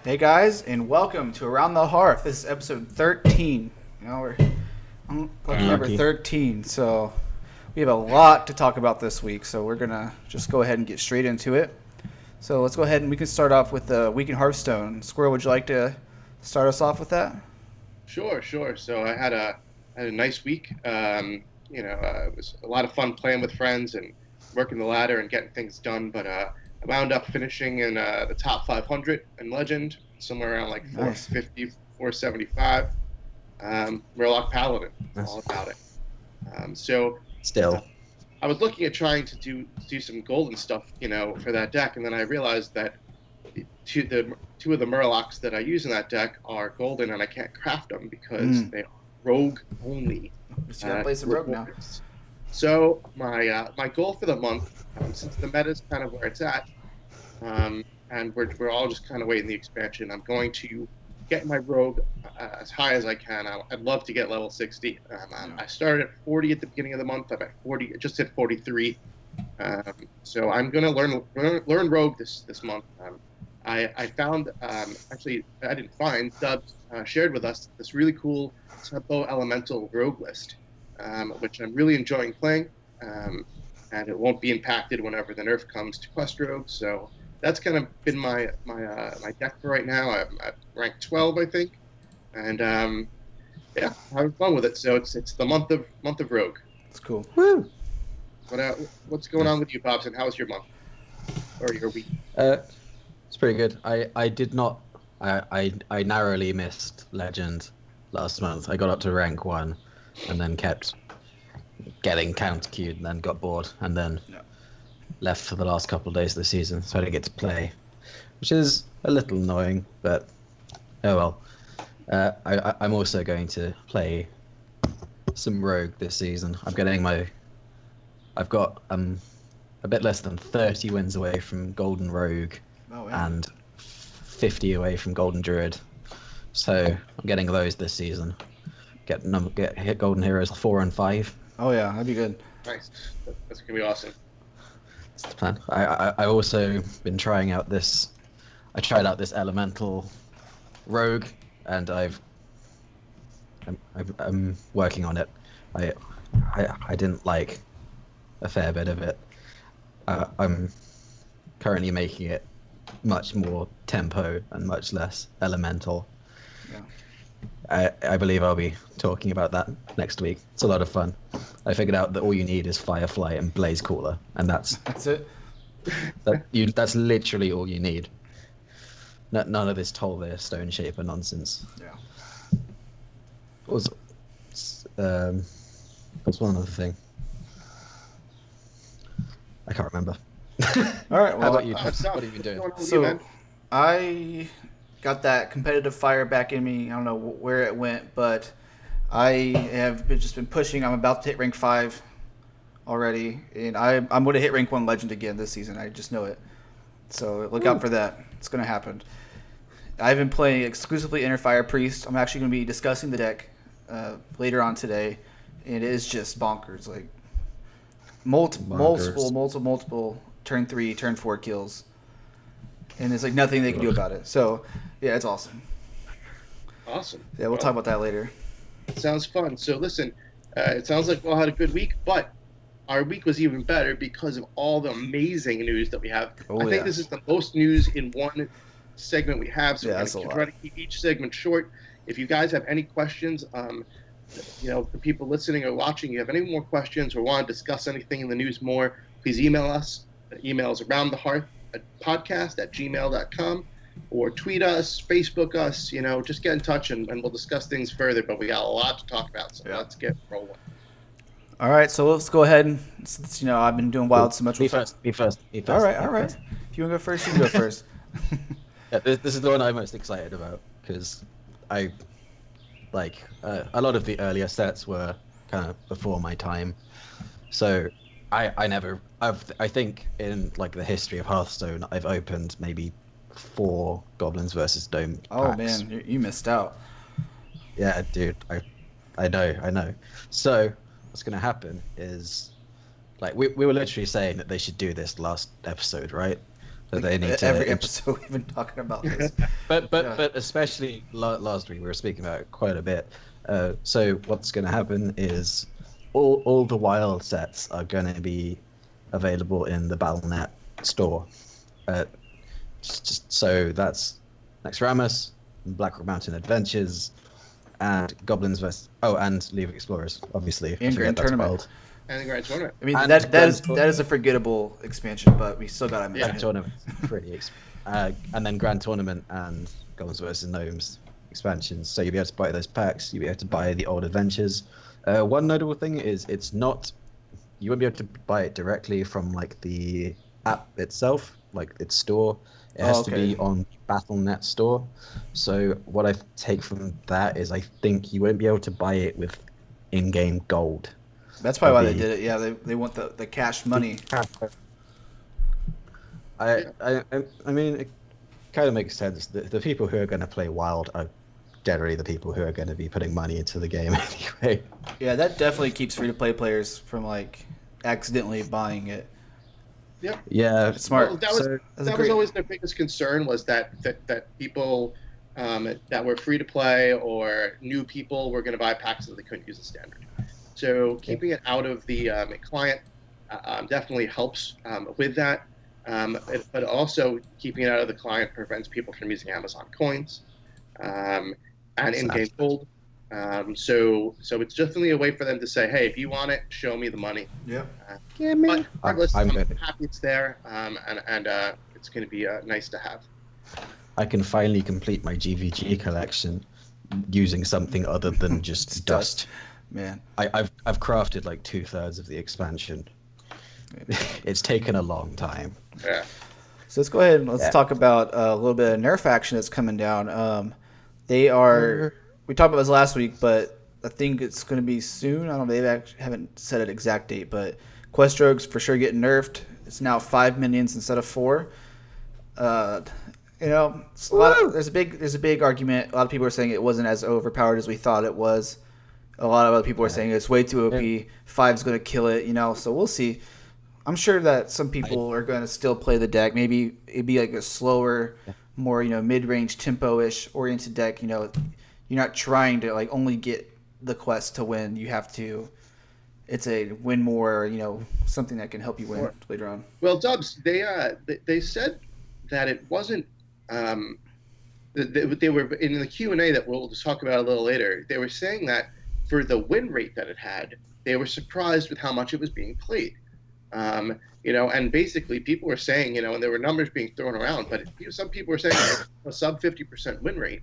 Hey guys, and welcome to Around the Hearth. This is episode 13. We're on lucky number Lucky. 13, so we have a lot to talk about this week. So we're gonna just go ahead and get straight into it. So let's go ahead and we can start off with the week in Hearthstone. Squirrel, would you like to start us off with that? Sure. So I had a nice week. It was a lot of fun playing with friends and working the ladder and getting things done. But I wound up finishing in the top 500 in Legend, somewhere around like Nice. 450, 475. Murloc Paladin, That's all about it. So uh, still. I was looking at trying to do some golden stuff, for that deck, and then I realized that two of the Murlocs that I use in that deck are golden, and I can't craft them because they are rogue only. Just gotta play some Rogue now. So my goal for the month, since the meta is kind of where it's at, and we're all just kind of waiting the expansion, I'm going to get my rogue as high as I can. I'd love to get level 60. I started at 40 at the beginning of the month. I'm at 40, just hit 43. So I'm gonna learn rogue this month. I found, actually I didn't find, Dubs shared with us this really cool tempo elemental rogue list, which I'm really enjoying playing, and it won't be impacted whenever the nerf comes to quest rogue. So that's kind of been my deck for right now. I'm at rank 12, I think, and yeah, having fun with it. So it's the month of rogue. It's cool. Woo! What's going on with you, Bobson? How was your month or your week? It's pretty good. I did not. I narrowly missed Legend last month. I got up to rank 1, and then kept getting counter queued, and then got bored, and then Yeah. left for the last couple of days of the season, so I didn't get to play, which is a little annoying. But oh well. I'm also going to play some Rogue this season. I've got a bit less than 30 wins away from Golden Rogue Oh yeah. and 50 away from Golden Druid. So I'm getting those this season. Get hit Golden Heroes 4 and 5. Oh yeah, that'd be good. Nice. That's gonna be awesome. That's the plan. I also been trying out this. I tried out this Elemental Rogue, and I'm working on it. I didn't like a fair bit of it. I'm currently making it much more tempo and much less elemental. Yeah. I believe I'll be talking about that next week. It's a lot of fun. I figured out that all you need is Firefly and Blaze Caller, and that's it. that's literally all you need. None of this Tolvair Stone Shaper nonsense. Yeah. What was one other thing? I can't remember. All right. How Well, about you? What's up? What have you been doing? What's going on with you, So man? I got that competitive fire back in me. I don't know where it went, but I have just been pushing. I'm about to hit rank 5 already, and I'm going to hit rank 1 legend again this season. I just know it. So look out for that. It's going to happen. I've been playing exclusively Inner Fire Priest. I'm actually going to be discussing the deck later on today, and it is just bonkers. Like multiple turn 3, turn 4 kills, and there's like nothing they can do about it. So yeah, it's awesome. Awesome. Yeah, we'll talk about that later. Sounds fun. So listen, it sounds like we all had a good week, but our week was even better because of all the amazing news that we have. Oh, I think yeah. this is the most news in one segment we have, so Yeah, we're that's a going to lot. try to keep each segment short. If you guys have any questions, the people listening or watching, you have any more questions or want to discuss anything in the news more, please email us. The email is aroundthehearth podcast@gmail.com, or tweet us, Facebook us, just get in touch and we'll discuss things further, but we got a lot to talk about, so Yeah. let's get rolling. All right, so let's go ahead. And since I've been doing wild so much. Be first. All right. If you want to go first, you can go first. Yeah, this is the one I'm most excited about because I like a lot of the earlier sets were kind of before my time, so I think in like the history of Hearthstone I've opened maybe 4 Goblins versus Dome Oh packs. man, you missed out. Yeah, dude, I know. So what's gonna happen is, like, we were literally saying that they should do this last episode, right? that they need to. Every episode we've been talking about this. But especially last week we were speaking about it quite a bit. So what's going to happen is all the wild sets are going to be available in the Battle.net store. Just so that's Naxxramas, Blackrock Mountain Adventures, and Goblins vs. Oh, and League of Explorers, obviously. And Grand Tournament. And the Grand Tournament. I mean, And that is a forgettable expansion, but we still got to mention Grand it. Tournament, pretty. And then Grand Tournament and Goblins vs. Gnomes expansions. So you'll be able to buy those packs. You'll be able to buy the old adventures. One notable thing is you won't be able to buy it directly from like the app itself, like its store. It has to be on Battle.net store. So what I take from that is I think you won't be able to buy it with in-game gold. That's probably why they did it. Yeah, they want the cash money. I mean, it kind of makes sense. The people who are going to play Wild are generally the people who are going to be putting money into the game anyway. Yeah, that definitely keeps free-to-play players from like accidentally buying it. Yep. Yeah, Smart. Well, that was always their biggest concern, was that people that were free to play or new people were going to buy packs that they couldn't use the standard. So keeping it out of the client definitely helps with that. But also keeping it out of the client prevents people from using Amazon coins and in-game gold. So it's definitely a way for them to say, hey, if you want it, show me the money. Yeah. But regardless, I'm good. happy it's there, and it's going to be nice to have. I can finally complete my GVG collection using something other than just dust. Man, I've crafted like 2/3 of the expansion. It's taken a long time. Yeah. So let's go ahead and let's talk about a little bit of Nerf action that's coming down. They are. We talked about this last week, but I think it's going to be soon. I don't know. They haven't set an exact date, but Quest Rogues for sure getting nerfed. It's now 5 minions instead of 4. It's there's a big argument. A lot of people are saying it wasn't as overpowered as we thought it was. A lot of other people are saying it's way too OP. 5's going to kill it. So we'll see. I'm sure that some people are going to still play the deck. Maybe it'd be like a slower, more mid-range tempo-ish oriented deck. You're not trying to like only get the quest to win. You have to. It's a win more. Something that can help you win later on. Well, Dubs, they said that it wasn't. They were in the Q&A that we'll just talk about a little later. They were saying that for the win rate that it had, they were surprised with how much it was being played. And basically people were saying, and there were numbers being thrown around, but some people were saying a sub 50% win rate.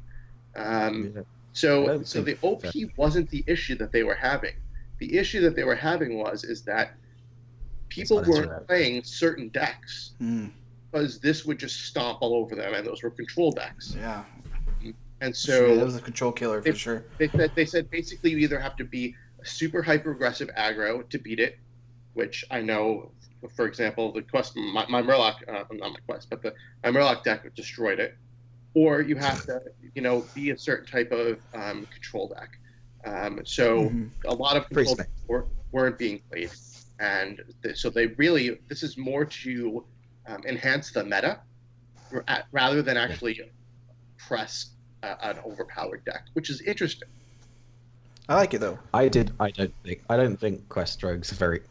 So the OP wasn't the issue that they were having. The issue that they were having is that people weren't playing certain decks because this would just stomp all over them, and those were control decks. Yeah. And so that was a control killer for sure. They said basically you either have to be a super hyper aggressive aggro to beat it, which I know, for example, the quest, my Murloc, not my quest, but my Murloc deck destroyed it, or you have to, be a certain type of control deck. So a lot of control decks weren't being played, and so this is more to enhance the meta rather than actually press an overpowered deck, which is interesting. I like it though. I don't think Quest Rogues are very,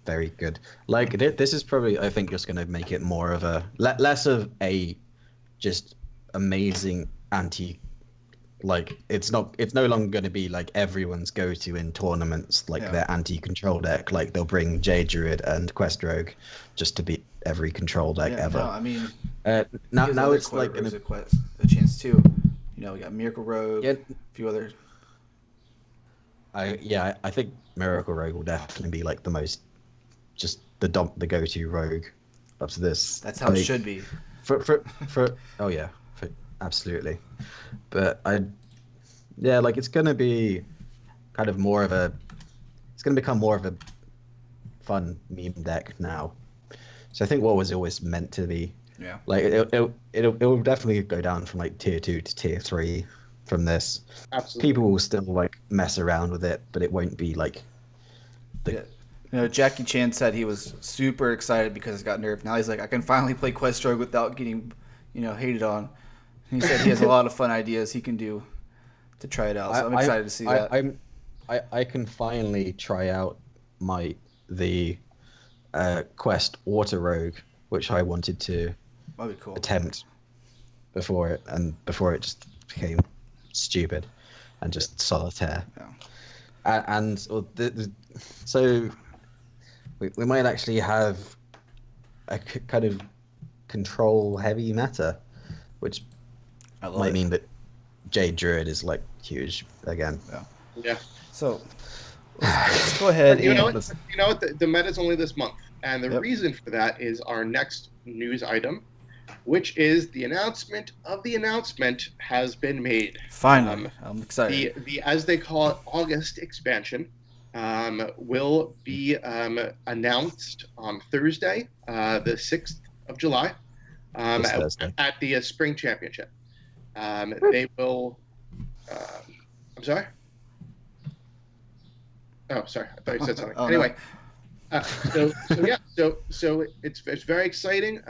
very good. Like this is probably, I think, just going to make it more of a less of a just amazing anti. Like it's no longer going to be like everyone's go-to in tournaments, like their anti-control deck. Like they'll bring Jade Druid and Quest Rogue just to beat every control deck ever. No, I mean, now it's like a chance too. We got Miracle Rogue, a few others. I think Miracle Rogue will definitely be like the most, just the go-to rogue up to this. That's how it should be. Absolutely. But it's gonna be kind of more of a, it's gonna become more of a fun meme deck now. So I think what was always meant to be. Yeah. Like it'll definitely go down from like tier 2 to tier 3 from this. Absolutely. People will still like mess around with it, but it won't be like Jackie Chan said he was super excited because he got nerfed. Now he's like, I can finally play Quest Rogue without getting, hated on. And he said he has a lot of fun ideas he can do to try it out. So I'm excited to see that. I can finally try out the Quest Water Rogue, which I wanted to That'd be cool. attempt before it just became stupid and just solitaire. Yeah. And so we might actually have a kind of control heavy meta, which might mean that Jade Druid is like huge again. Yeah. So let's go ahead. But you know what? The meta's only this month, and the reason for that is our next news item, which is the announcement of the announcement has been made. Finally, I'm excited. The as they call it, August expansion will be announced on Thursday, the 6th of July, at the Spring Championship. They will. I'm sorry. Oh, sorry. I thought you said something. Anyway, no. So it's very exciting.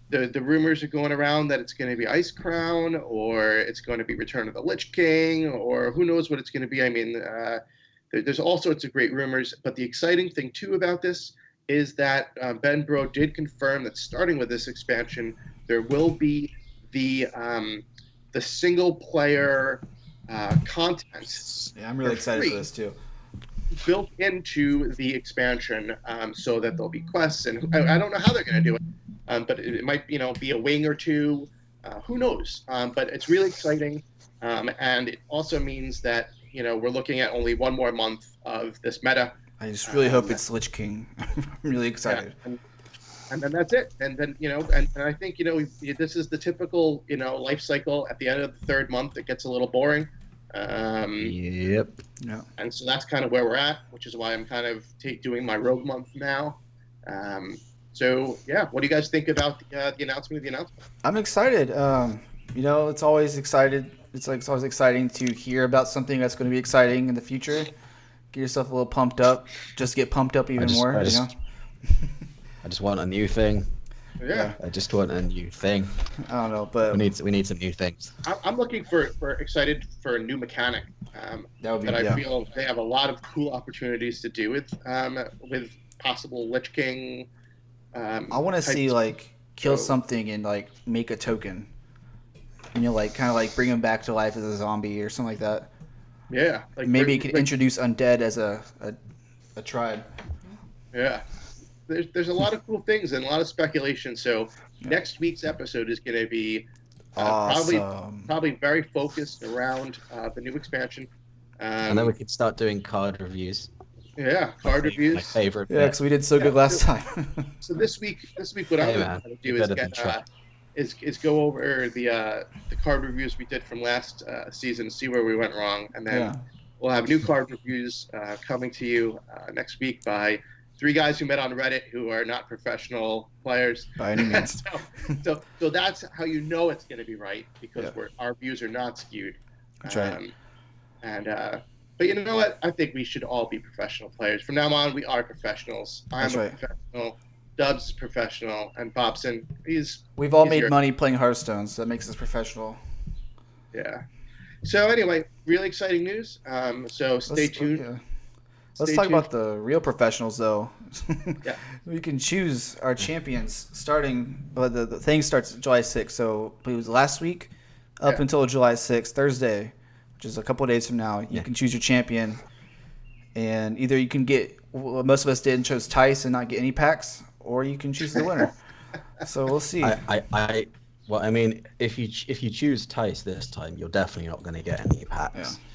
The rumors are going around that it's going to be Ice Crown, or it's going to be Return of the Lich King, or who knows what it's going to be. I mean, there's all sorts of great rumors. But the exciting thing too about this is that Ben Bro did confirm that starting with this expansion, there will be the single player content. Yeah, I'm really excited for this too. Built into the expansion, so that there'll be quests, and I don't know how they're going to do it, but it might be a wing or two, who knows? But it's really exciting, and it also means that we're looking at only one more month of this meta. I just really hope it's Lich King. I'm really excited. Yeah, and then that's it. And then and I think this is the typical life cycle. At the end of the third month, it gets a little boring. Yep. Yeah. And so that's kind of where we're at, which is why I'm kind of doing my rogue month now. So yeah, what do you guys think about the announcement of the announcement? I'm excited. It's always excited. It's always exciting to hear about something that's going to be exciting in the future. Get yourself a little pumped up. Just get pumped up even more. I just want a new thing. Yeah. I just want a new thing. I don't know, but we need some new things. I'm looking for excited for a new mechanic. That would be. I feel they have a lot of cool opportunities to do with possible Lich King. I want to see kill something and make a token. Kind of bring him back to life as a zombie or something like that. Yeah. Maybe it could introduce undead as a tribe. Yeah. There's a lot of cool things and a lot of speculation. So next week's episode is going to be awesome. probably very focused around the new expansion. And then we could start doing card reviews. Yeah, card reviews. My favorite. Yeah, because we did so good last time. So this week, what I'm going to do is go over the card reviews we did from last season, see where we went wrong, and then we'll have new card reviews coming to you next week by 3 guys who met on Reddit who are not professional players. By any means. so that's how it's going to be right, because our views are not skewed. That's right. But you know what? I think we should all be professional players. From now on, we are professionals. I'm a professional. Dubs is professional. And Bobson, we've all made money playing Hearthstone, so that makes us professional. Yeah. So anyway, really exciting news. So stay tuned. Yeah. Let's talk about the real professionals, though. Yeah. We can choose our champions starting. The thing starts July 6th, so it was last week up until July 6th, Thursday, which is a couple of days from now. You can choose your champion, and either you can get what most of us did and chose Tice and not get any packs, or you can choose the winner. So we'll see. Well, I mean, if you choose Tice this time, you're definitely not going to get any packs. Yeah.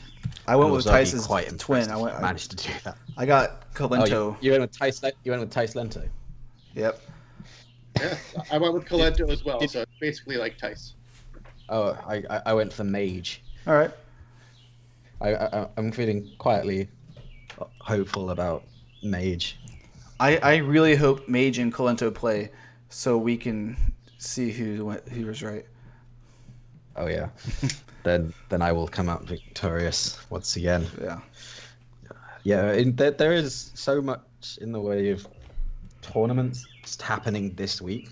I went with Tice's twin. I managed to do that. I got Colento. Oh, you went with Tice. You went with Tice Lento. Yep. Yeah, I went with Colento as well. So it's basically like Tice. Oh, I went for Mage. All right. I'm feeling quietly hopeful about Mage. I really hope Mage and Colento play, so we can see who was right. Oh yeah. then I will come out victorious once again. Yeah. Yeah. There is so much in the way of tournaments just happening this week.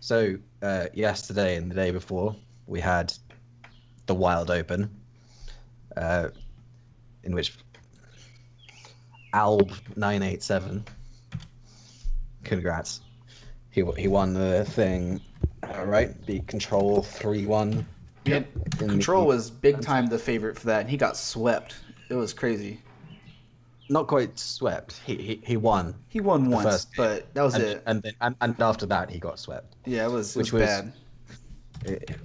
So yesterday and the day before, we had the Wild Open, in which Alb 987, congrats, he won the thing, right? Beat Control 3-1. Yeah, Control was big time the favorite for that, and he got swept. It was crazy. Not quite swept. He won. He won once, first game. but that was it. And after that he got swept. Yeah, it was Which bad.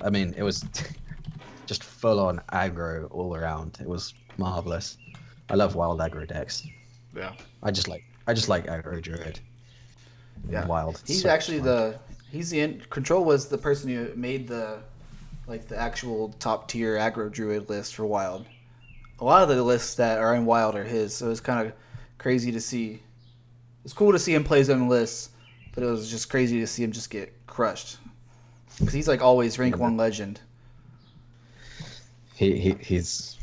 I mean, it was just full on aggro all around. It was marvelous. I love wild aggro decks. Yeah. I just like aggro druid. Yeah. Wild. He's So actually fun. Control was the person who made the actual top tier aggro druid list for Wild. A lot of the lists that are in Wild are his, so it's kind of crazy to see. It's cool to see him play his own lists, but it was just crazy to see him just get crushed. Because he's like always rank 1 legend. He's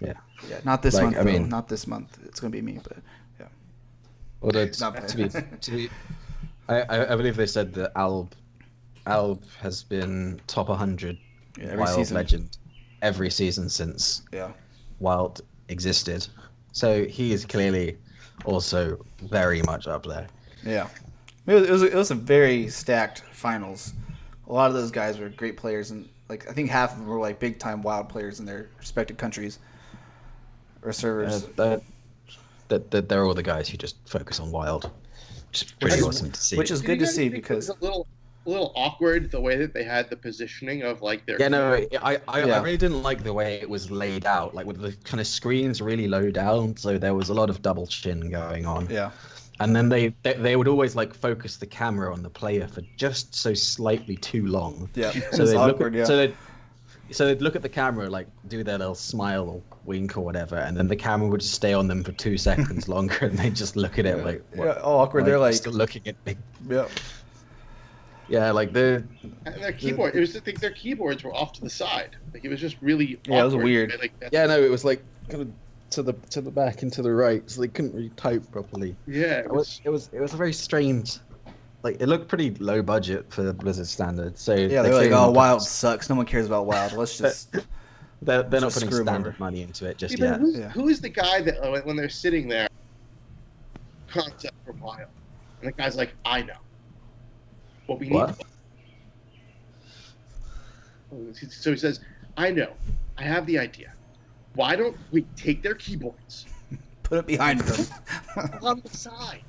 yeah. Yeah, not this Like, month. I mean- not this month. It's gonna be me, but yeah. Although Not to be, I believe they said that Alb has been top 100 Yeah, every Wild season. legend every season since Yeah. Wild existed. So he is clearly also very much up there. Yeah. It was a very stacked finals. A lot of those guys were great players, and like I think half of them were like big time Wild players in their respective countries or servers. That they're all the guys who just focus on Wild, which is pretty awesome to see. Which is Did good you to guys see think because it was a little awkward the way that they had the positioning of like their Yeah, no, I Yeah. really didn't like the way it was laid out, like with the kind of screens really low down, so there was a lot of double chin going on. yeah. And then they would always like focus the camera on the player for just so slightly too long. Yeah. So It's they'd awkward, look yeah. at, so they'd look at the camera, like do their little smile or wink or whatever, and then the camera would just stay on them for 2 seconds longer, and they'd just look at it like, what? Yeah, all awkward. They're you're like, still looking at me. yeah. Yeah, like the and their keyboard. It was I think their keyboards were off to the side. Like it was just really Yeah, it was awkward. weird. Like, yeah, no, it was like kind of to the back and to the right, so they couldn't really type properly. yeah, It was a very strange. Like it looked pretty low budget for Blizzard standards. So Yeah, they're like, clearly oh, not Wild putting- sucks. No one cares about Wild. Let's just. They're not just putting screw 'em standard over. money into it just See, yet. but Yeah. who is the guy that when they're sitting there, concept for Wild, and the guy's like, I know what we need. What? So he says, I know, I have the idea. Why don't we take their keyboards Put it behind them. on the side?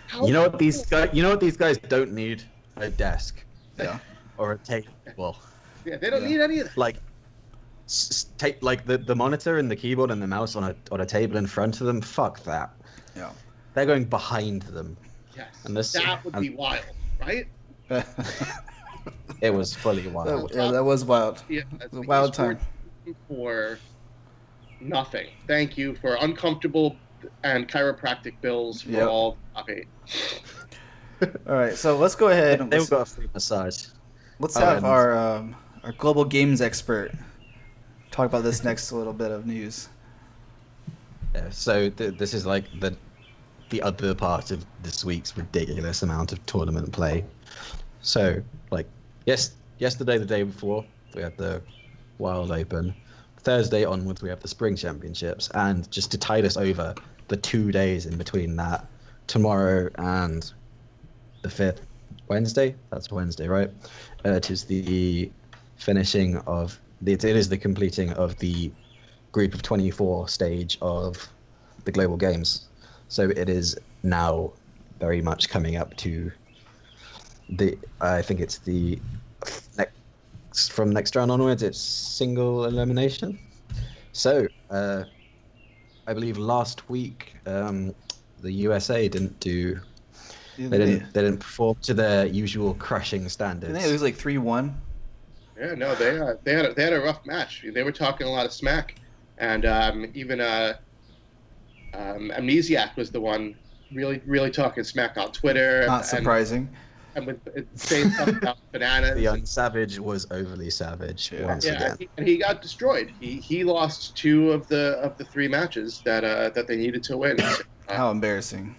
How You know what these guys don't need? A desk Yeah. or a table. Yeah, they don't Yeah. need any of that. Like take like the monitor and the keyboard and the mouse on a table in front of them. Fuck that. Yeah. They're going behind them. Yes, And this- that would be and- wild, right? It was fully wild. Yeah, that was wild. Yeah, It was a wild time. For nothing. Thank you for uncomfortable and chiropractic bills for Yep. all top 8. All right, so let's go ahead and They've got a free massage. let's Oh, have and- our global games expert talk about this next little bit of news. Yeah, so this is like the other part of this week's ridiculous amount of tournament play. So, like, yesterday, the day before, we had the Wild Open. Thursday onwards, we have the Spring Championships. And just to tide us over, the 2 days in between that, tomorrow and the 5th, Wednesday? That's Wednesday, right? It is the finishing of... It is the completing of the Group of 24 stage of the Global Games. So it is now very much coming up to I think it's the from next round onwards, it's single elimination. So I believe last week the USA didn't do. They didn't perform to their usual crushing standards. Didn't they lose like 3-1? Yeah, no, they had a rough match. They were talking a lot of smack, and even Amnesiac was the one really talking smack on Twitter. Not surprising. And with saying stuff about bananas. The young savage was overly savage once Yeah, again. and he got destroyed. He lost 2 of the 3 matches that they needed to win. So, How embarrassing.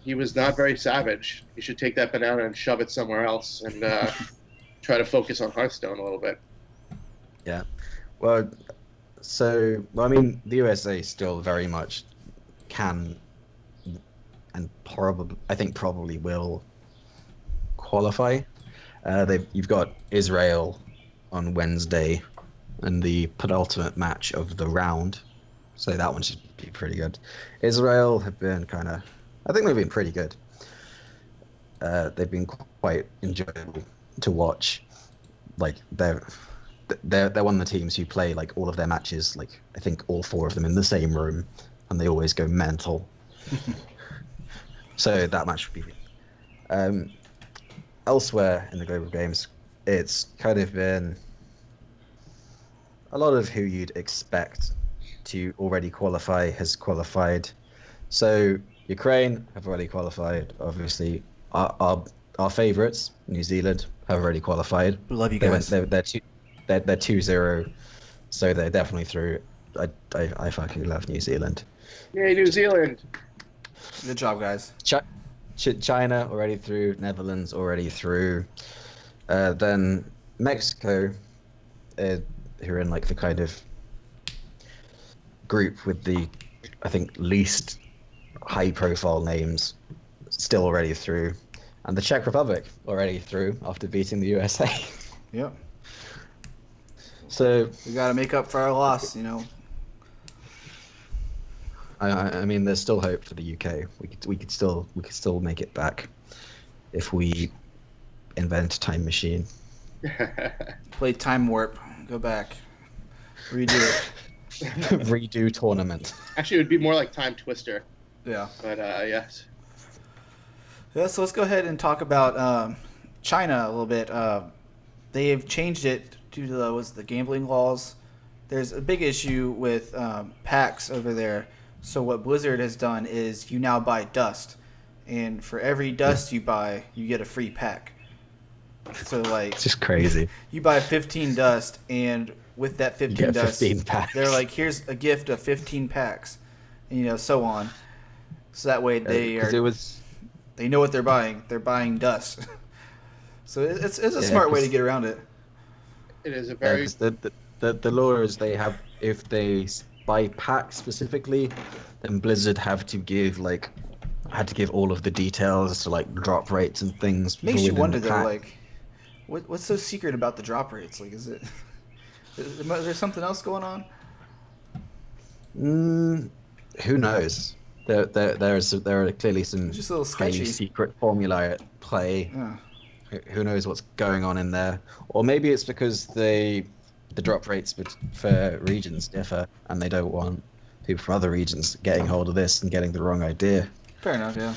he was not very savage. He should take that banana and shove it somewhere else and try to focus on Hearthstone a little bit. Yeah. Well, I mean, the USA still very much can and probably, I think probably will qualify. You've got Israel on Wednesday and the penultimate match of the round, so that one should be pretty good. Israel have been I think they've been pretty good. They've been quite enjoyable to watch. Like they're one of the teams who play like all of their matches, like I think all four of them in the same room, and they always go mental. So that match would be. Elsewhere in the global games, it's kind of been a lot of who you'd expect to already qualify has qualified. So Ukraine have already qualified. Obviously, our favourites, New Zealand, have already qualified. Love you guys. They're 2-0, so they're definitely through. I fucking love New Zealand. Yay, New Zealand! Good job, guys. China already through. Netherlands already through. Then Mexico, who are in like the kind of group with the, I think, least high-profile names, still already through, and the Czech Republic already through after beating the USA. Yep. So we got to make up for our loss, you know. I mean, there's still hope for the UK. We could still make it back if we invent a time machine. Play Time Warp. Go back. Redo it. Redo tournament. Actually, it would be more like Time Twister. Yeah. But yes. Yeah, so let's go ahead and talk about China a little bit. They have changed it due to the gambling laws. There's a big issue with packs over there. So what Blizzard has done is you now buy dust, and for every dust you buy, you get a free pack. So like, it's just crazy. You buy 15 dust, and with that 15 dust, 15 packs. They're like, here's a gift of 15 packs, and, you know, so on. So that way they know what they're buying. They're buying dust. So it's a smart way to get around it. It is a very the law is if they buy packs specifically, then Blizzard had to give all of the details to like drop rates and things. Makes you wonder though, like, what's so secret about the drop rates? Like, is there something else going on? Who knows? There are clearly some just a little highly sketchy secret formula at play. Yeah. Who knows what's going on in there? Or maybe it's because the drop rates for regions differ, and they don't want people from other regions getting hold of this and getting the wrong idea. Fair enough, yeah.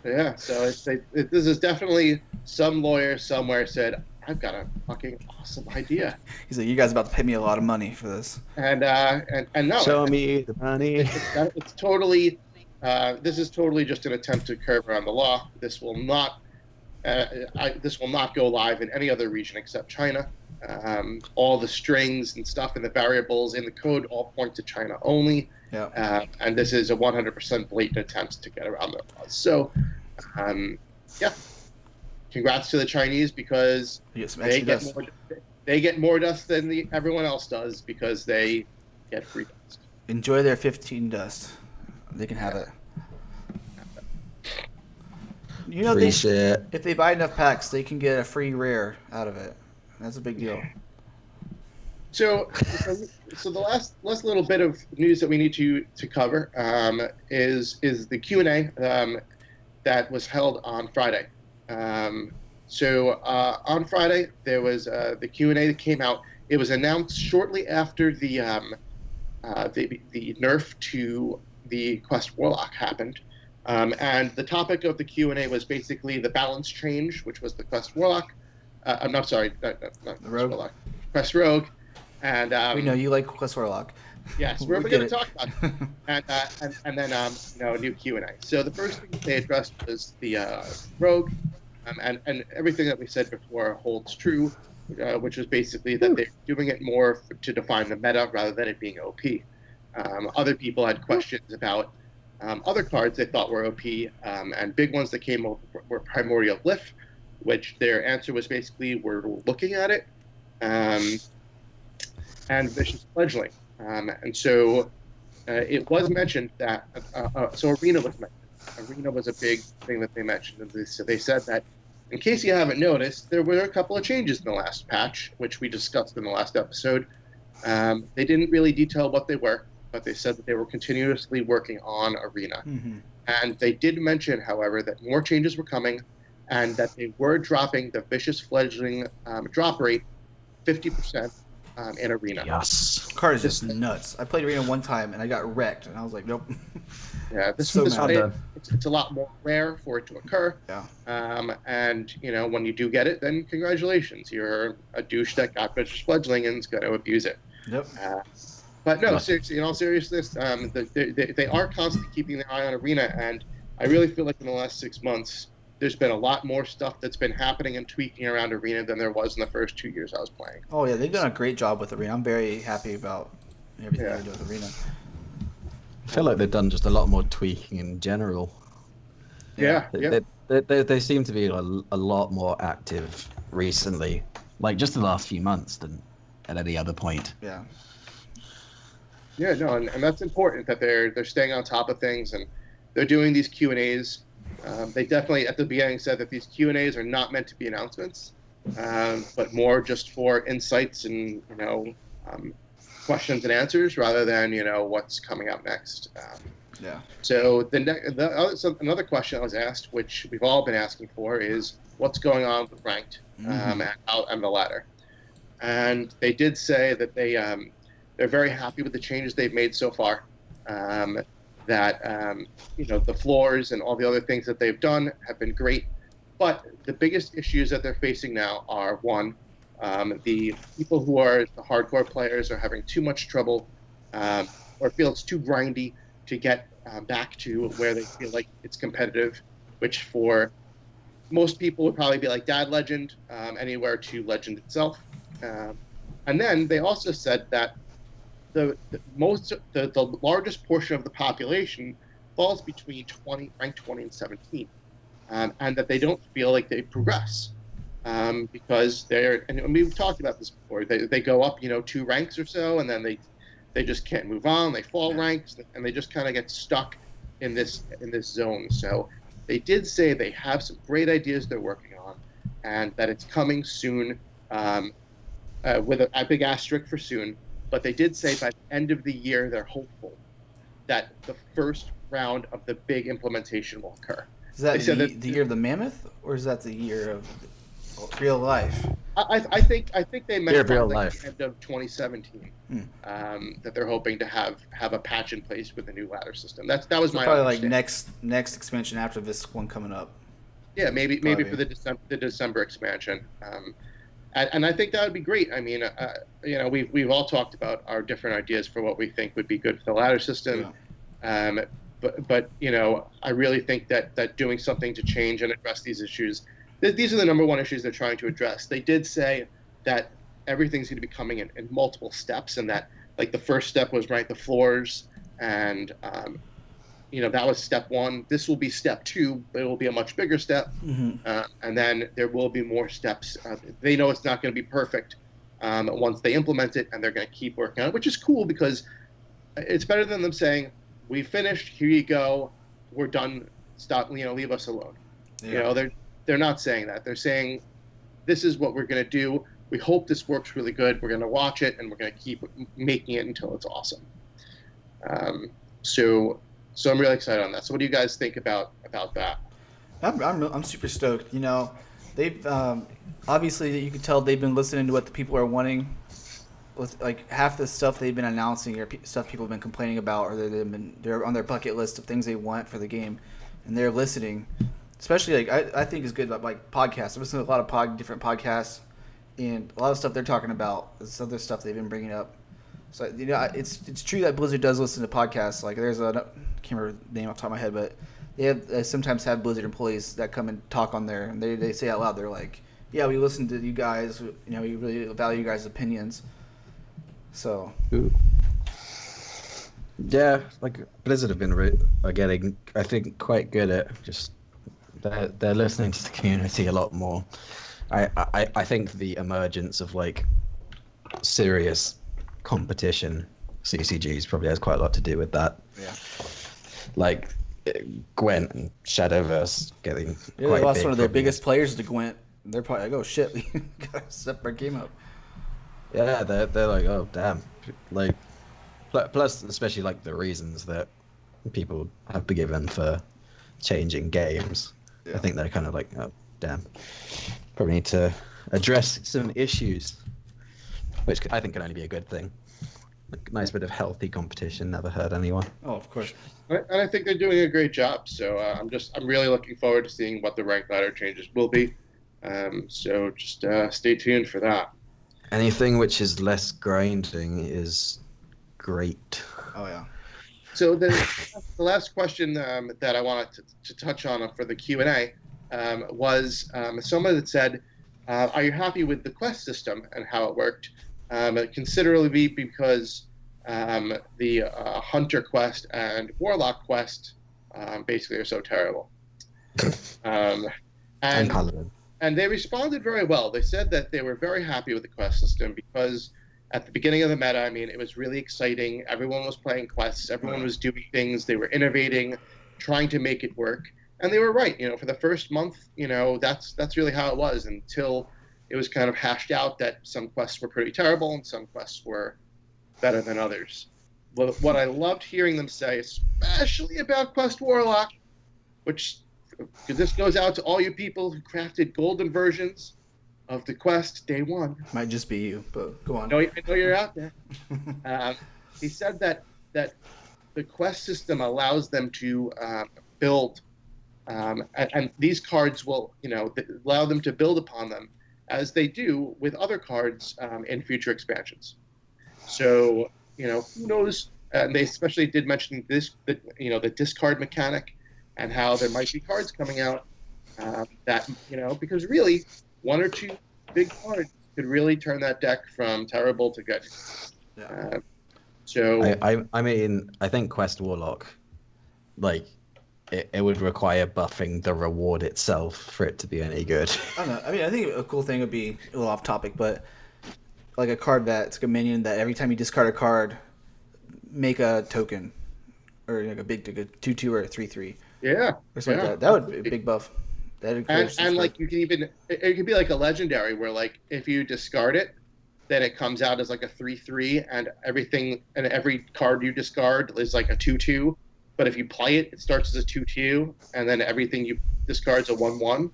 Yeah, so this is definitely some lawyer somewhere said, I've got a fucking awesome idea. He's like, you guys about to pay me a lot of money for this. And no. Show me the money. It's totally, this is totally just an attempt to curve around the law. This will not go live in any other region except China. All the strings and stuff and the variables in the code all point to China only. Yeah. And this is a 100% blatant attempt to get around their laws. So, yeah. Congrats to the Chinese because they get more dust than everyone else does because they get free dust. Enjoy their 15 dust. They can have it. You know, if they buy enough packs, they can get a free rare out of it. That's a big deal. So the last little bit of news that we need to cover is the Q&A that was held on Friday. So on Friday there was the Q&A that came out. It was announced shortly after the nerf to the Quest Warlock happened. And the topic of the Q&A was basically the balance change, which was the Quest Warlock. I'm not sorry, not Quest Rogue. Warlock, Quest Rogue. And we know you like Quest Warlock. Yes, we're going to talk about it. And then a new Q&A. So the first thing they addressed was the Rogue, and everything that we said before holds true, which was basically that they're doing it more to define the meta rather than it being OP. Other people had questions about Other cards they thought were OP, and big ones that came up were Primordial Glyph, which their answer was basically we're looking at it, um, and Vicious Fledgling. And so it was mentioned that, so Arena was mentioned. Arena was a big thing that they mentioned. And so they said that, in case you haven't noticed, there were a couple of changes in the last patch, which we discussed in the last episode. They didn't really detail what they were, but they said that they were continuously working on Arena. Mm-hmm. And they did mention, however, that more changes were coming and that they were dropping the Vicious Fledgling drop rate 50% in Arena. Yes. Card is just nuts. I played Arena one time and I got wrecked, and I was like, nope. Yeah, it's a lot more rare for it to occur. Yeah. And when you do get it, then congratulations, you're a douche that got Vicious Fledgling and is going to abuse it. Yep. But no, seriously, in all seriousness, they are constantly keeping their eye on Arena, and I really feel like in the last 6 months, there's been a lot more stuff that's been happening and tweaking around Arena than there was in the first 2 years I was playing. Oh yeah, they've done a great job with Arena. I'm very happy about everything they do with Arena. I feel like they've done just a lot more tweaking in general. Yeah. They seem to be a lot more active recently, like just the last few months than at any other point. Yeah. Yeah, no, and that's important that they're staying on top of things and they're doing these Q&As. They definitely at the beginning said that these Q&As are not meant to be announcements, but more just for insights and questions and answers rather than what's coming up next. Yeah. So another question I was asked, which we've all been asking for, is what's going on with ranked and the ladder. And they did say that they're very happy with the changes they've made so far. That the floors and all the other things that they've done have been great, but the biggest issues that they're facing now are one, the people who are the hardcore players are having too much trouble, or feel it's too grindy to get back to where they feel like it's competitive, which for most people would probably be like Dad Legend, anywhere to Legend itself. And then they also said that the largest portion of the population falls between ranked 20 and 17, and that they don't feel like they progress because and we've talked about this before. They go up 2 ranks or so, and then they just can't move on. They fall ranks, and they just kind of get stuck in this zone. So they did say they have some great ideas they're working on, and that it's coming soon, with a big asterisk for soon. But they did say by the end of the year, they're hopeful that the first round of the big implementation will occur. Is that the year of the mammoth, or is that the year of real life? I think they meant real the life. end of 2017 that they're hoping to have a patch in place with a new ladder system. That was my probably like next expansion after this one coming up. Yeah, maybe for the December expansion. And I think that would be great. I mean, we've all talked about our different ideas for what we think would be good for the ladder system. Yeah. But I really think that doing something to change and address these issues, these are the number one issues they're trying to address. They did say that everything's going to be coming in multiple steps, and that like the first step was rank the floors, and that was step 1. This will be step 2, but it will be a much bigger step. And then there will be more steps. They know it's not going to be perfect once they implement it, and they're going to keep working on it, which is cool because it's better than them saying, "We finished. Here you go. We're done. Stop. Leave us alone." Yeah. They're not saying that. They're saying, "This is what we're going to do. We hope this works really good. We're going to watch it, and we're going to keep making it until it's awesome." So I'm really excited on that. So what do you guys think about that? I'm super stoked. They've obviously you can tell they've been listening to what the people are wanting. With like half the stuff they've been announcing or stuff people have been complaining about, or they're on their bucket list of things they want for the game, and they're listening. Especially I think is good about like podcasts. I've listened to a lot of different podcasts, and a lot of stuff they're talking about is other stuff they've been bringing up. So it's true that Blizzard does listen to podcasts. Like there's I can't remember the name off the top of my head, but they sometimes have Blizzard employees that come and talk on there, and they say out loud, they're like, "Yeah, we listen to you guys. We really value you guys' opinions." So. Ooh. Yeah, like Blizzard have been are getting, I think, quite good at just they're listening to the community a lot more. I think the emergence of like serious competition CCGs probably has quite a lot to do with that. Yeah. Like Gwent and Shadowverse getting Yeah, quite they lost big one of their probably biggest players to Gwent. They're probably like, oh shit, we gotta step our game up. Yeah, they're like, oh damn, like plus especially like the reasons that people have been given for changing games. I Yeah. think they're kind of like, oh damn, probably need to address some issues, which I think can only be a good thing. Like, nice bit of healthy competition never hurt anyone. Oh, of course. And I think they're doing a great job. So I'm really looking forward to seeing what the rank ladder changes will be. So just stay tuned for that. Anything which is less grinding is great. Oh yeah. So the last question that I wanted to touch on for the Q&A was someone that said, are you happy with the quest system and how it worked? Considerably because the Hunter quest and Warlock quest basically are so terrible. And Paladin. And they responded very well. They said that they were very happy with the quest system because at the beginning of the meta, I mean, it was really exciting. Everyone was playing quests. Everyone was doing things. They were innovating, trying to make it work. And they were right. For the first month, that's really how it was until it was kind of hashed out that some quests were pretty terrible and some quests were better than others. But what I loved hearing them say, especially about Quest Warlock, because this goes out to all you people who crafted golden versions of the quest day one. Might just be you, but go on. I know you're out there. He said that the quest system allows them to build, and these cards will, allow them to build upon them as they do with other cards in future expansions. So, who knows? And they especially did mention the discard mechanic and how there might be cards coming out that, because really one or two big cards could really turn that deck from terrible to good. Yeah. I mean, I think Quest Warlock, like, it would require buffing the reward itself for it to be any good. I don't know. I mean, I think a cool thing would be a little off topic, but like a card that's like a minion that every time you discard a card, make a token, or like a 2/2 or a 3/3. Yeah. Or something like that. That would be a big buff. And like you can even it could be like a legendary where like if you discard it, then it comes out as like a 3/3, and every card you discard is like a 2/2. But if you play it, it starts as a 2/2, and then everything you discard's a 1/1.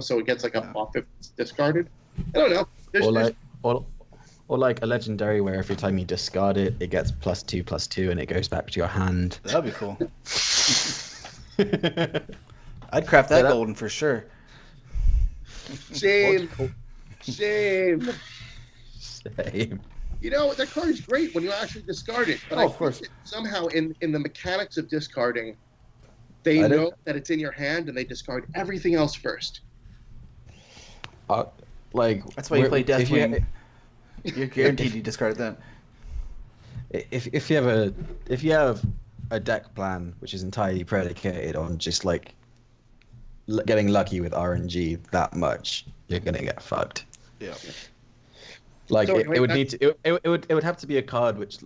So it gets like a buff if it's discarded. I don't know. Or like a legendary where every time you discard it, it gets +2/+2, and it goes back to your hand. That'd be cool. I'd craft that golden for sure. Shame. That card is great when you actually discard it. But of course. Somehow in the mechanics of discarding, they know that it's in your hand and they discard everything else first. That's why you play Deathwing. You're guaranteed to discard it then. If you have a deck plan which is entirely predicated on just like getting lucky with RNG that much, you're gonna get fucked. Yeah. Like it would have to be a card which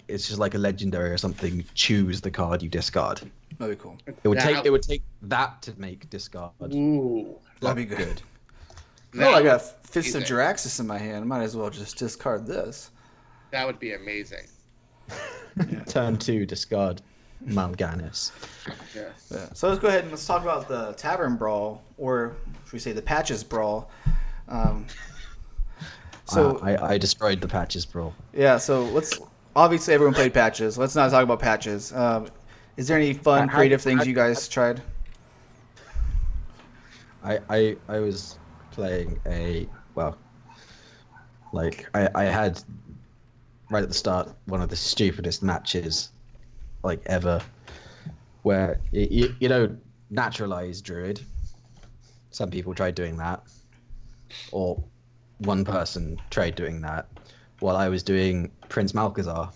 it's just like a legendary or something. Choose the card you discard. That'd be cool. It would take that to make discard. Ooh, that'd be good. Well, I got Fists of Jaraxxus in my hand. Might as well just discard this. That would be amazing. Turn 2, discard Mal'Ganis. Yeah. So let's go ahead and let's talk about the Tavern Brawl, or should we say the Patches Brawl. I destroyed the Patches Brawl. Yeah, so obviously everyone played Patches. Let's not talk about Patches. Is there any fun, creative things you guys tried? I was playing I had right at the start one of the stupidest matches like ever, where naturalize Druid. Some people tried doing that, or one person tried doing that, while I was doing Prince Malchezaar.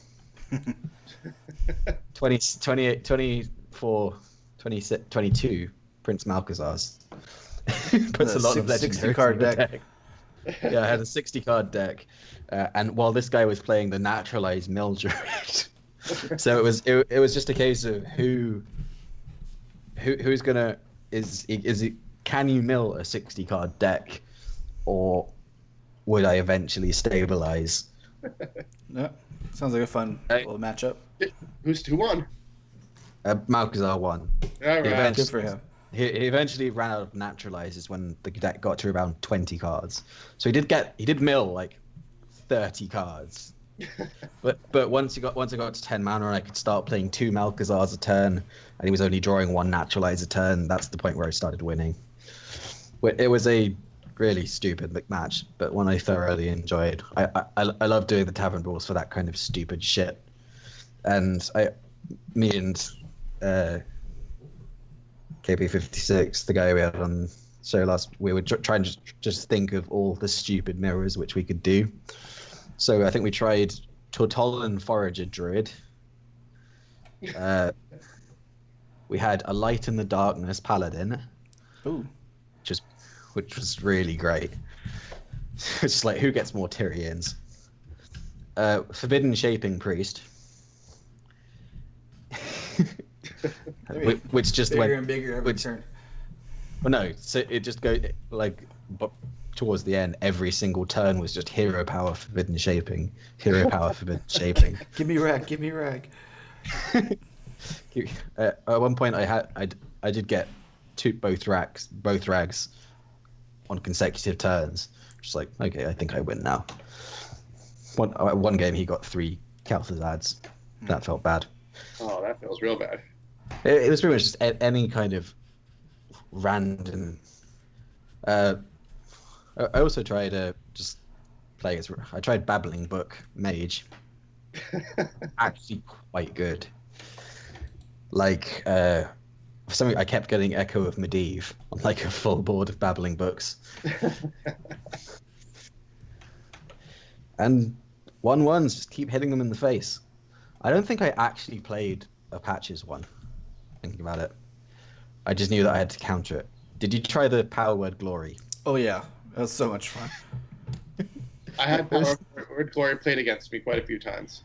20, 28, 24, 26, 22 Prince Malchazars. Puts The a lot of 60 legendaries card in the deck. deck. Yeah, I had a 60 card deck, and while this guy was playing the naturalized Mildred, so it was just a case of who's gonna is it can you mill a 60 card deck, or would I eventually stabilize? Yeah, sounds like a fun little matchup. Who won? Malchazar won. All He right. Good for him. He eventually ran out of naturalizes when the deck got to around 20 cards. So he did mill like 30 cards. But once I got to 10 mana and I could start playing 2 Malchazars a turn, and he was only drawing 1 naturalize a turn, that's the point where I started winning. It was a really stupid match, but one I thoroughly enjoyed. I love doing the tavern brawls for that kind of stupid shit. And me and KP56, the guy we had on show last, we were trying to just think of all the stupid mirrors which we could do. So I think we tried Tortolan Forager Druid. We had a Light in the Darkness Paladin. Ooh. Which was really great. It's like, who gets more Tyrians? Forbidden Shaping Priest. Which just bigger went and bigger every turn. Well, no, so it just goes like, but towards the end, every single turn was just hero power, forbidden shaping, hero power, forbidden shaping. Give me rag, give me rag. At one point, I did get both rags on consecutive turns. Just like, okay, I think I win now. One game, he got 3 Calthazads. That felt bad. Oh, that feels real bad. It was pretty much just any kind of random. I also tried just play as. I tried Babbling Book Mage. Actually, quite good. Like for something, I kept getting Echo of Medivh on like a full board of Babbling Books. And 1/1s just keep hitting them in the face. I don't think I actually played a Patches one. Thinking about it, I just knew that I had to counter it. Did you try the Power Word Glory? Oh yeah, that was so much fun. I had Power Word Glory played against me quite a few times.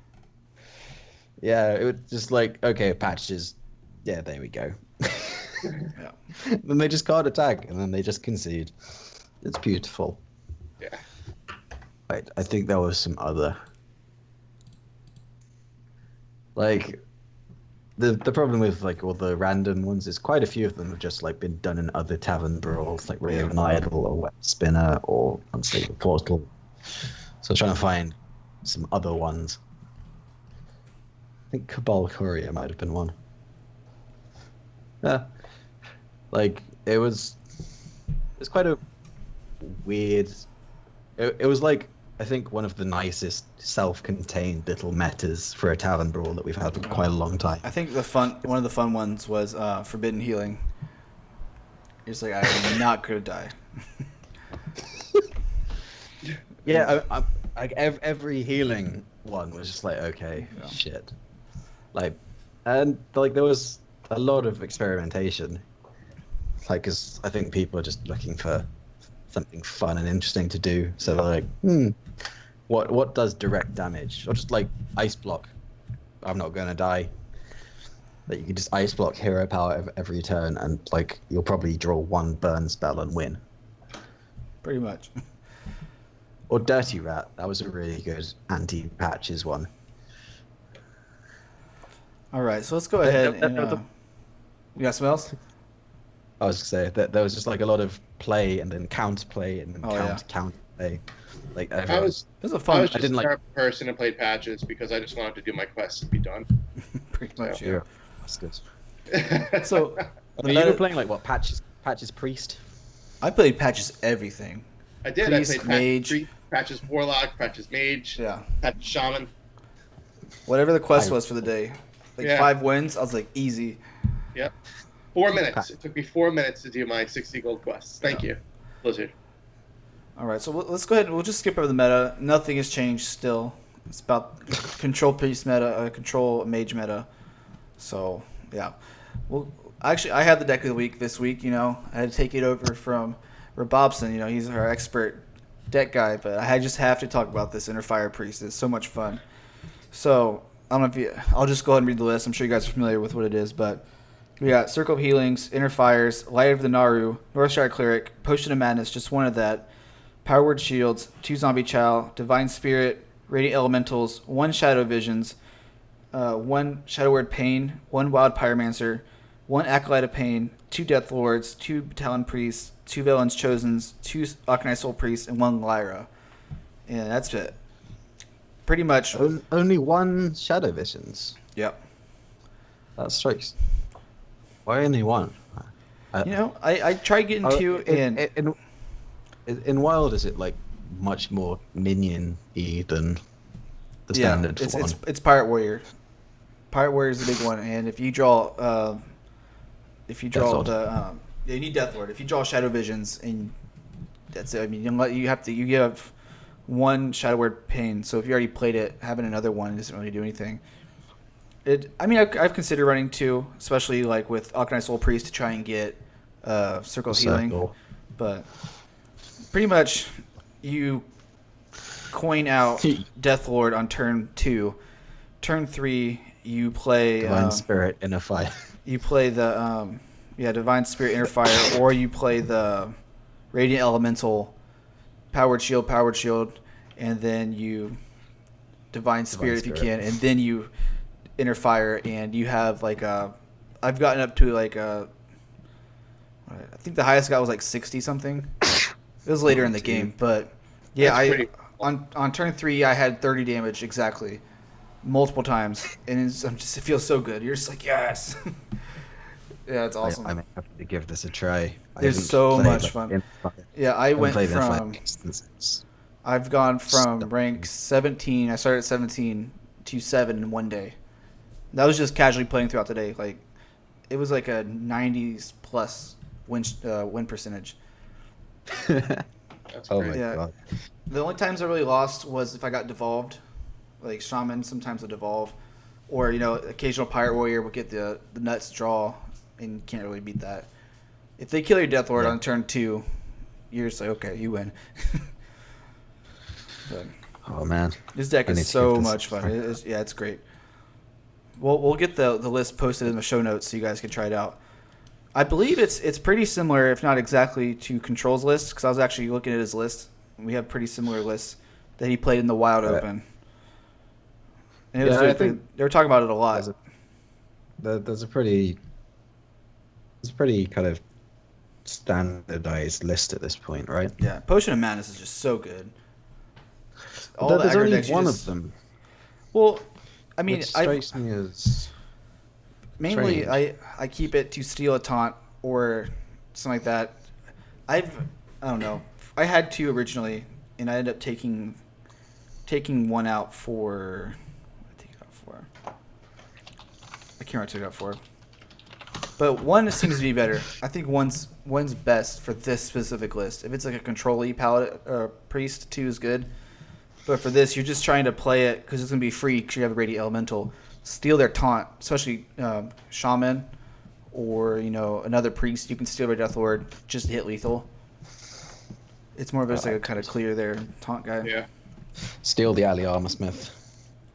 Yeah, it was just like, okay, Patches. Yeah, there we go. Yeah. Then they just card attack, and then they just concede. It's beautiful. Yeah. I think there was some other. Like, the problem with like all the random ones is quite a few of them have just like been done in other tavern brawls, like Raven Idol or Web Spinner or Unstable Portal. So I'm trying to find some other ones. I think Cabal Courier might have been one. Yeah, like it was quite a weird. It was like, I think, one of the nicest self-contained little metas for a tavern brawl that we've had for quite a long time. I think one of the fun ones was Forbidden Healing. It's like, I'm not gonna die. Yeah, like every healing one was just like, okay, shit. Like, and like there was a lot of experimentation. Like, because I think people are just looking for something fun and interesting to do. So they're like, what does direct damage? Or just like ice block. I'm not gonna die. That you can just ice block hero power every turn, and like you'll probably draw 1 burn spell and win. Pretty much. Or Dirty Rat. That was a really good anti-patches one. All right, so let's go ahead and. You got something else? I was gonna say that there was just like a lot of play and then counter play and then counter play. Like I was a fun. I was just I didn't a like terrible person and played Patches because I just wanted to do my quests and be done. Pretty much. So. Yeah. That's good. So You were playing like what, patches Priest? I played Patches everything. I did. Priest, I played Mage. Patches Warlock, Patches Mage, Yeah. Patches Shaman. Whatever the quest was for the day. Like 5 wins, I was like, easy. Yep. 4 minutes. It took me 4 minutes to do my 60 gold quests. Thank you, Blizzard. All right, so let's go ahead and we'll just skip over the meta. Nothing has changed still. It's about control priest meta, control mage meta. So yeah, well, actually, I had the deck of the week this week. I had to take it over from Robobson. He's our expert deck guy, but I just have to talk about this Inner Fire Priest. It's so much fun. So I don't know if I'll just go ahead and read the list. I'm sure you guys are familiar with what it is, but we got Circle of Healings, Inner Fires, Light of the Naru, Northshire Cleric, Potion of Madness, just one of that, Power Word Shields, 2 Zombie Chow, Divine Spirit, Radiant Elementals, 1 Shadow Visions, 1 Shadow Word Pain, 1 Wild Pyromancer, 1 Acolyte of Pain, 2 Death Lords, 2 Battalion Priests, 2 Villains Chosens, 2 Akanai Soul Priests, and 1 Lyra. And that's it. Pretty much. Only 1 Shadow Visions. Yep. That strikes. Why only 1? I tried getting 2 in Wild, is it like much more minion-y than the standard one? It's Pirate Warrior. Pirate Warrior is the big one, and if you draw you need Death Lord. If you draw Shadow Visions, and that's it. I mean, you give 1 Shadow Word Pain. So if you already played it, having another one doesn't really do anything. I've considered running 2, especially like with Akanai Soul Priest to try and get Circle of Healing, but pretty much you coin out Death Lord on turn 2. Turn 3, you play Divine Spirit Inner Fire. You play the Divine Spirit Inner Fire, or you play the Radiant Elemental, Powered Shield, and then you Divine Spirit if you can, and then you Inner Fire, and you have like I've gotten up to like I think the highest I got was like 60 something. It was later in the game, but yeah, on turn 3 I had 30 damage exactly, multiple times, and it feels so good. You're just like, yes. Yeah, it's awesome. I may have to give this a try. There's so much fun. Yeah, I've gone from rank 17. I started at 17 to 7 in one day. That was just casually playing throughout the day. Like, it was like a 90s plus win percentage. That's Oh great. my god. The only times I really lost was if I got devolved. Like Shaman sometimes would devolve, or occasional Pirate Warrior would get the nuts draw, and you can't really beat that. If they kill your Death Lord on turn 2, you're just like, okay, you win. But Oh man. this deck is so much fun. It's great. We'll get the list posted in the show notes so you guys can try it out. I believe it's pretty similar, if not exactly, to Control's list, because I was actually looking at his list. We have pretty similar lists that he played in the Wild Open. And I think they were talking about it a lot. There's a pretty kind of standardized list at this point, right? Yeah, Potion of Madness is just so good. There's only one of them. Well, I mean, Which strikes me as mainly strange. I keep it to steal a taunt or something like that. I don't know. I had 2 originally, and I ended up taking one out for. I can't remember what I took it out for. But 1 seems to be better. I think one's best for this specific list. If it's like a control-y paladin priest, 2 is good. But for this, you're just trying to play it because it's going to be free because you have a Radiant Elemental. Steal their taunt, especially Shaman or another priest. You can steal their Death Lord, just hit lethal. It's more of just like a kind of clear their taunt guy. Yeah. Steal the Alley Armorsmith.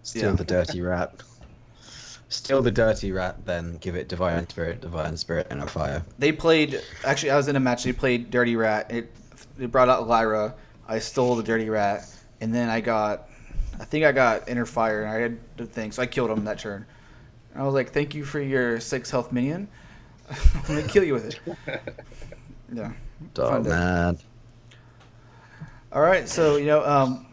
Steal the Dirty Rat. Steal the Dirty Rat, then give it Divine Spirit, Inner Fire. They played. Actually, I was in a match. They played Dirty Rat. It brought out Lyra. I stole the Dirty Rat, and then I think I got Inner Fire, and I had the thing, so I killed him that turn. And I was like, "Thank you for your 6 health minion. I'm gonna kill you with it." Yeah. Oh man. All right, so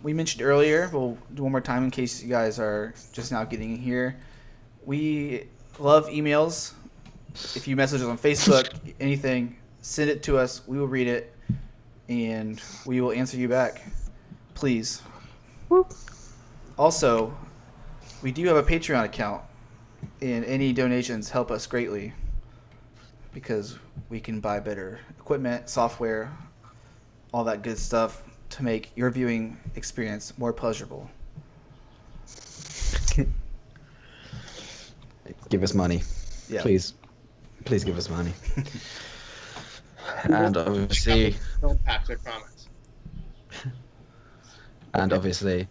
we mentioned earlier. We'll do one more time in case you guys are just now getting in here. We love emails. If you message us on Facebook, anything, send it to us. We will read it, and we will answer you back. Please. Whoop. Also, we do have a Patreon account, and any donations help us greatly because we can buy better equipment, software, all that good stuff to make your viewing experience more pleasurable. give us money. Yeah. Please give us money. And obviously, Film packs, I promise. and obviously,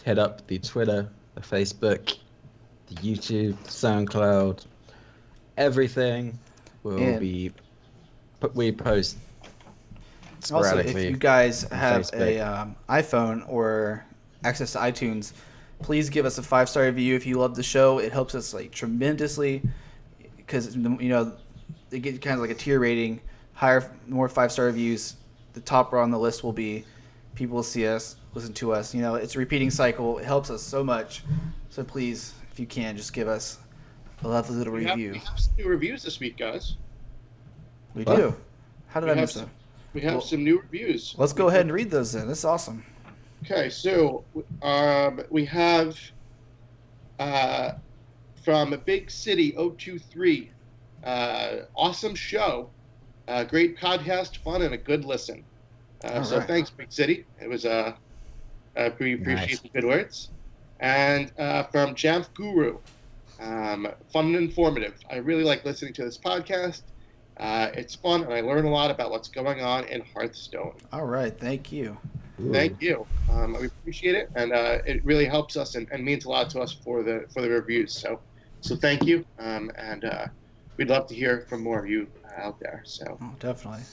hit up the Twitter, the Facebook, the YouTube, SoundCloud, everything will And be. We post also, if sporadically you guys on have Facebook. a iPhone or access to iTunes, please give us a 5-star review if you love the show. It helps us like tremendously because they get kind of like a tier rating. Higher, more 5-star reviews, the top on the list will be people will see us, listen to us. It's a repeating cycle. It helps us so much. So please, if you can, just give us a lovely little review. We have some new reviews this week, guys. We What? do. How did We I have miss some, that? we have Well, some new reviews. Let's go ahead and read those then. That's awesome. Okay, so we have from Big City 023, awesome show, great podcast, fun, and a good listen. So right. thanks, Big City. It was we appreciate Nice. the good words. And from Jamf Guru, fun and informative. I really like listening to this podcast. It's fun, and I learn a lot about what's going on in Hearthstone. All right. Thank you. Thank you. We appreciate it, and it really helps us and means a lot to us for the reviews. So thank you, and we'd love to hear from more of you out there. So Oh, definitely.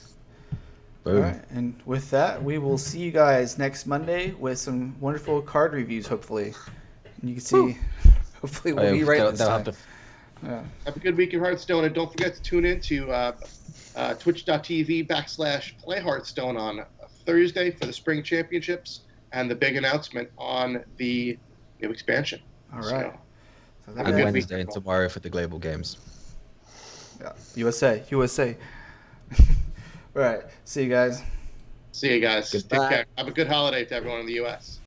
Boom. All right. And with that, we will see you guys next Monday with some wonderful card reviews, hopefully. And you can see, hopefully we'll be right this they'll time. have to Yeah. have a good week in Hearthstone, and don't forget to tune in to twitch.tv/Play Hearthstone on Thursday for the Spring Championships and the big announcement on the new expansion. All right. So and Have a good week. Wednesday and tomorrow for the global games. yeah. USA. All right. See you guys. See you guys. Goodbye. Take care. Have a good holiday to everyone in the U.S.